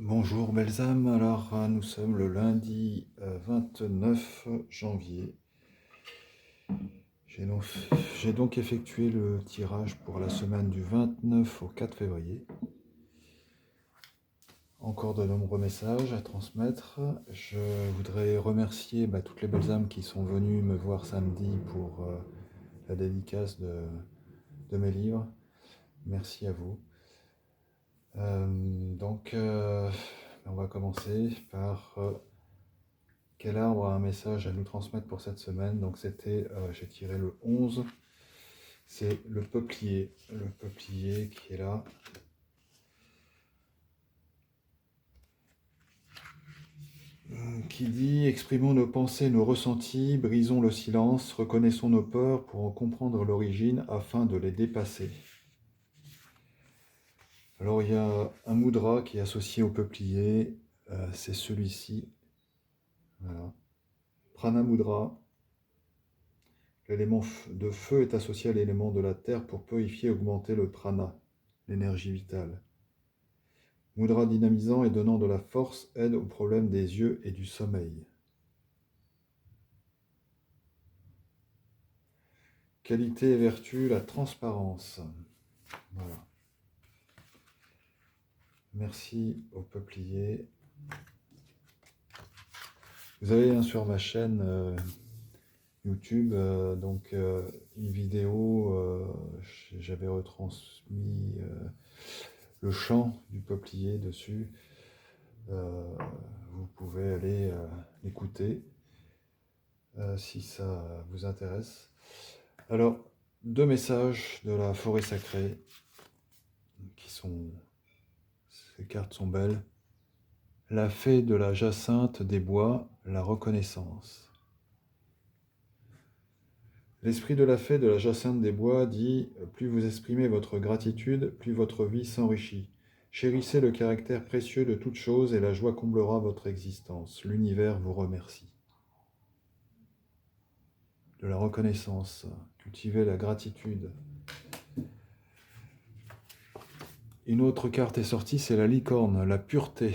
Bonjour belles âmes, alors nous sommes le lundi 29 janvier. J'ai donc, j'ai donc effectué le tirage pour la semaine du 29 au 4 février. Encore de nombreux messages à transmettre. Je voudrais remercier toutes les belles âmes qui sont venues me voir samedi pour la dédicace de mes livres. Merci à vous. On va commencer par quel arbre a un message à nous transmettre pour cette semaine. Donc j'ai tiré le 11, c'est le peuplier qui est là. Qui dit: exprimons nos pensées, nos ressentis, brisons le silence, reconnaissons nos peurs pour en comprendre l'origine afin de les dépasser. Alors il y a un mudra qui est associé au peuplier, c'est celui-ci. Voilà. Prana Mudra. L'élément de feu est associé à l'élément de la terre pour purifier et augmenter le prana, l'énergie vitale. Mudra dynamisant et donnant de la force aide au problème des yeux et du sommeil. Qualité et vertu, la transparence. Voilà. Merci au peuplier. Vous avez sur ma chaîne YouTube une vidéo, j'avais retransmis le chant du peuplier dessus. Vous pouvez aller l'écouter si ça vous intéresse. Alors, deux messages de la forêt sacrée ces cartes sont belles. La fée de la jacinthe des bois, la reconnaissance. L'esprit de la fée de la jacinthe des bois dit: plus vous exprimez votre gratitude, plus votre vie s'enrichit. Chérissez le caractère précieux de toute chose et la joie comblera votre existence. L'univers vous remercie. De la reconnaissance, cultivez la gratitude. Une autre carte est sortie, c'est la licorne, la pureté.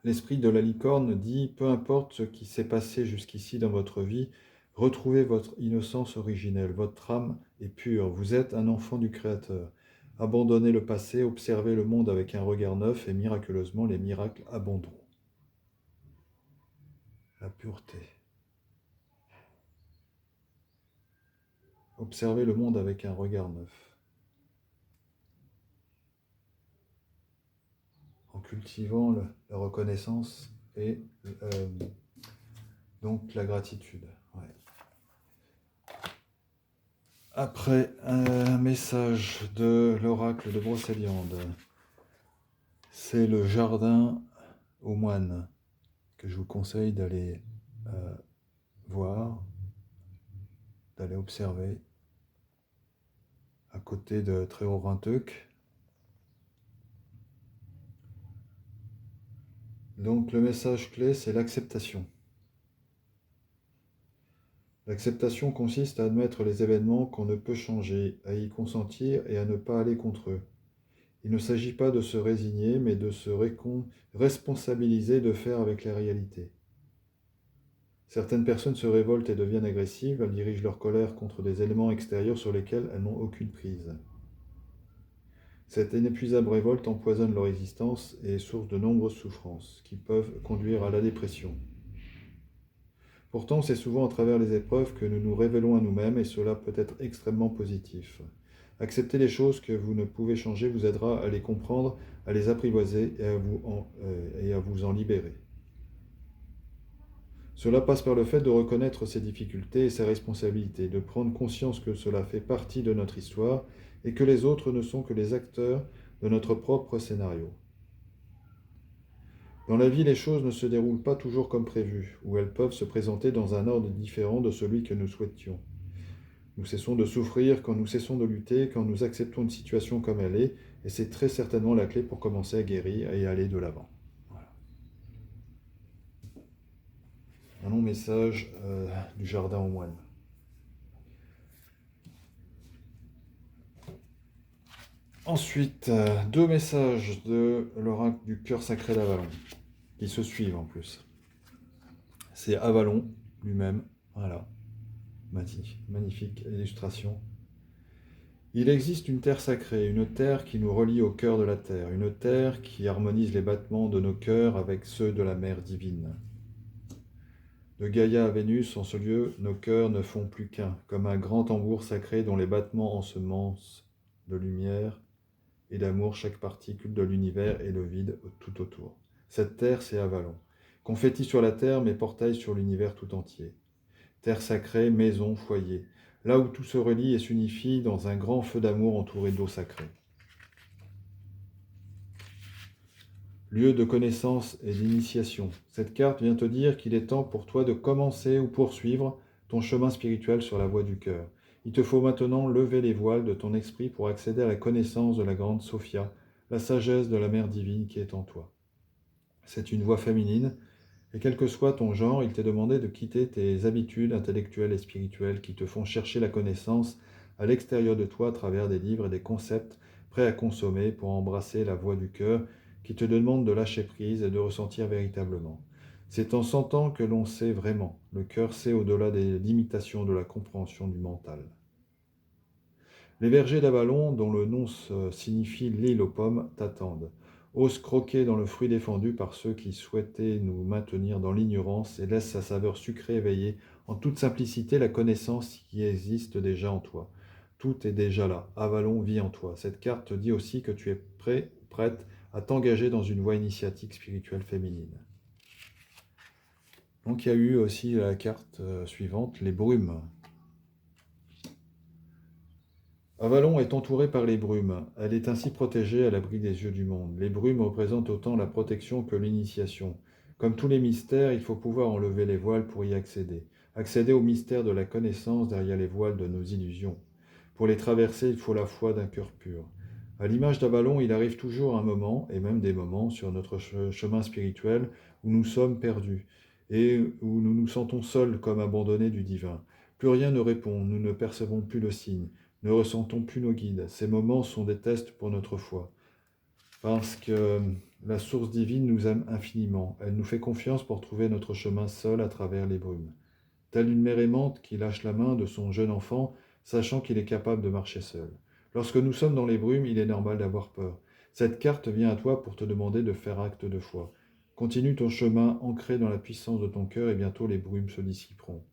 L'esprit de la licorne dit: peu importe ce qui s'est passé jusqu'ici dans votre vie, retrouvez votre innocence originelle, votre âme est pure, vous êtes un enfant du Créateur. Abandonnez le passé, observez le monde avec un regard neuf et miraculeusement les miracles abonderont. La pureté. Observez le monde avec un regard neuf. En cultivant la reconnaissance et donc la gratitude. Ouais. Après, un message de l'oracle de Brocéliande. C'est le jardin aux moines que je vous conseille d'aller voir, d'aller observer à côté de Tréorinteuc. Donc le message clé, c'est l'acceptation. L'acceptation consiste à admettre les événements qu'on ne peut changer, à y consentir et à ne pas aller contre eux. Il ne s'agit pas de se résigner, mais de se responsabiliser de faire avec la réalité. Certaines personnes se révoltent et deviennent agressives, elles dirigent leur colère contre des éléments extérieurs sur lesquels elles n'ont aucune prise. Cette inépuisable révolte empoisonne leur existence et est source de nombreuses souffrances, qui peuvent conduire à la dépression. Pourtant, c'est souvent à travers les épreuves que nous nous révélons à nous-mêmes et cela peut être extrêmement positif. Accepter les choses que vous ne pouvez changer vous aidera à les comprendre, à les apprivoiser et à vous en libérer. Cela passe par le fait de reconnaître ses difficultés et ses responsabilités, de prendre conscience que cela fait partie de notre histoire et que les autres ne sont que les acteurs de notre propre scénario. Dans la vie, les choses ne se déroulent pas toujours comme prévu, ou elles peuvent se présenter dans un ordre différent de celui que nous souhaitions. Nous cessons de souffrir quand nous cessons de lutter, quand nous acceptons une situation comme elle est, et c'est très certainement la clé pour commencer à guérir et aller de l'avant. Voilà. Un long message du jardin aux moines. Ensuite, deux messages de l'oracle du cœur sacré d'Avalon, qui se suivent en plus. C'est Avalon lui-même, voilà, magnifique illustration. Il existe une terre sacrée, une terre qui nous relie au cœur de la terre, une terre qui harmonise les battements de nos cœurs avec ceux de la mère divine. De Gaïa à Vénus, en ce lieu, nos cœurs ne font plus qu'un, comme un grand tambour sacré dont les battements ensemencent de lumière et d'amour chaque particule de l'univers et le vide tout autour. Cette terre, c'est Avalon. Confetti sur la terre, mais portail sur l'univers tout entier. Terre sacrée, maison, foyer. Là où tout se relie et s'unifie dans un grand feu d'amour entouré d'eau sacrée. Lieu de connaissance et d'initiation. Cette carte vient te dire qu'il est temps pour toi de commencer ou poursuivre ton chemin spirituel sur la voie du cœur. Il te faut maintenant lever les voiles de ton esprit pour accéder à la connaissance de la grande Sophia, la sagesse de la Mère divine qui est en toi. C'est une voie féminine, et quel que soit ton genre, il t'est demandé de quitter tes habitudes intellectuelles et spirituelles qui te font chercher la connaissance à l'extérieur de toi à travers des livres et des concepts prêts à consommer pour embrasser la voie du cœur qui te demande de lâcher prise et de ressentir véritablement. C'est en sentant que l'on sait vraiment. Le cœur sait au-delà des limitations de la compréhension du mental. Les vergers d'Avalon, dont le nom signifie l'île aux pommes, t'attendent. Ose croquer dans le fruit défendu par ceux qui souhaitaient nous maintenir dans l'ignorance et laisse sa saveur sucrée éveiller en toute simplicité la connaissance qui existe déjà en toi. Tout est déjà là. Avalon vit en toi. Cette carte te dit aussi que tu es prêt, prête à t'engager dans une voie initiatique spirituelle féminine. Donc il y a eu aussi la carte suivante, les brumes. Avalon est entourée par les brumes. Elle est ainsi protégée à l'abri des yeux du monde. Les brumes représentent autant la protection que l'initiation. Comme tous les mystères, il faut pouvoir enlever les voiles pour y accéder. Accéder au mystère de la connaissance derrière les voiles de nos illusions. Pour les traverser, il faut la foi d'un cœur pur. À l'image d'Avalon, il arrive toujours un moment, et même des moments, sur notre chemin spirituel, où nous sommes perdus, et où nous nous sentons seuls comme abandonnés du divin. Plus rien ne répond, nous ne percevons plus le signe, ne ressentons plus nos guides. Ces moments sont des tests pour notre foi. Parce que la source divine nous aime infiniment. Elle nous fait confiance pour trouver notre chemin seul à travers les brumes. Telle une mère aimante qui lâche la main de son jeune enfant, sachant qu'il est capable de marcher seul. Lorsque nous sommes dans les brumes, il est normal d'avoir peur. Cette carte vient à toi pour te demander de faire acte de foi. Continue ton chemin ancré dans la puissance de ton cœur et bientôt les brumes se dissiperont.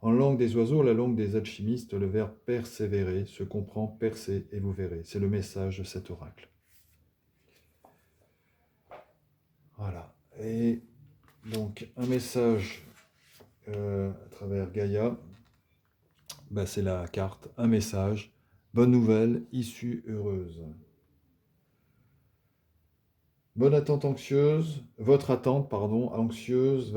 En langue des oiseaux, la langue des alchimistes, le verbe persévérer se comprend percer et vous verrez. C'est le message de cet oracle. Voilà. Et donc un message à travers Gaïa, c'est la carte, un message, bonne nouvelle, issue heureuse. Votre attente, anxieuse va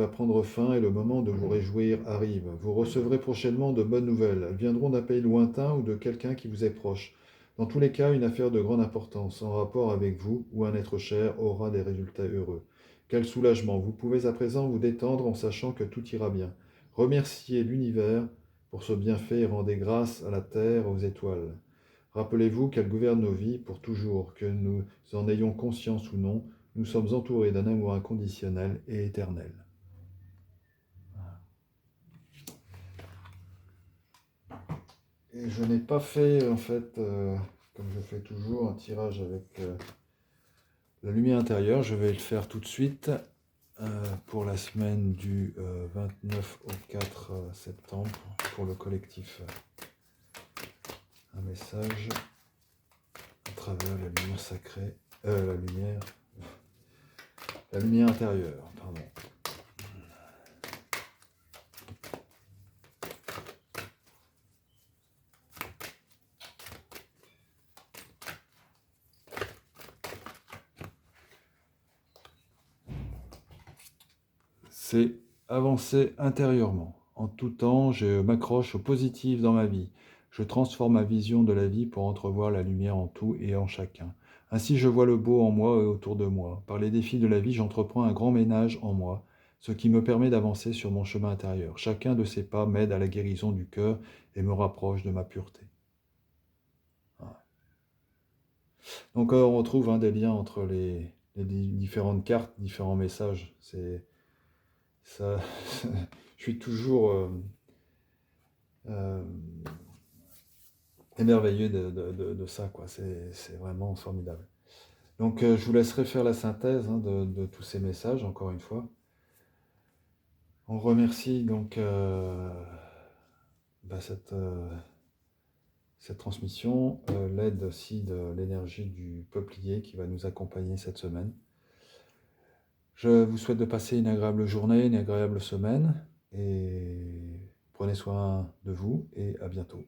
prendre fin et le moment de vous réjouir arrive. Vous recevrez prochainement de bonnes nouvelles. Elles viendront d'un pays lointain ou de quelqu'un qui vous est proche. Dans tous les cas, une affaire de grande importance en rapport avec vous ou un être cher aura des résultats heureux. Quel soulagement! Vous pouvez à présent vous détendre en sachant que tout ira bien. Remerciez l'univers pour ce bienfait et rendez grâce à la terre, aux étoiles. Rappelez-vous qu'elle gouverne nos vies pour toujours, que nous en ayons conscience ou non, nous sommes entourés d'un amour inconditionnel et éternel. Et je n'ai pas fait, en fait, comme je fais toujours, un tirage avec la lumière intérieure. Je vais le faire tout de suite pour la semaine du 29 au 4 septembre pour le collectif. Un message à travers la lumière sacrée, la lumière intérieure, pardon. C'est avancer intérieurement. En tout temps, je m'accroche au positif dans ma vie. Je transforme ma vision de la vie pour entrevoir la lumière en tout et en chacun. Ainsi, je vois le beau en moi et autour de moi. Par les défis de la vie, j'entreprends un grand ménage en moi, ce qui me permet d'avancer sur mon chemin intérieur. Chacun de ces pas m'aide à la guérison du cœur et me rapproche de ma pureté. Donc on retrouve des liens entre les différentes cartes, différents messages. C'est ça, je suis toujours euh, émerveillé de ça, quoi. C'est vraiment formidable. Donc je vous laisserai faire la synthèse de tous ces messages, encore une fois. On remercie donc cette transmission, l'aide aussi de l'énergie du peuplier qui va nous accompagner cette semaine. Je vous souhaite de passer une agréable journée, une agréable semaine, et prenez soin de vous et à bientôt.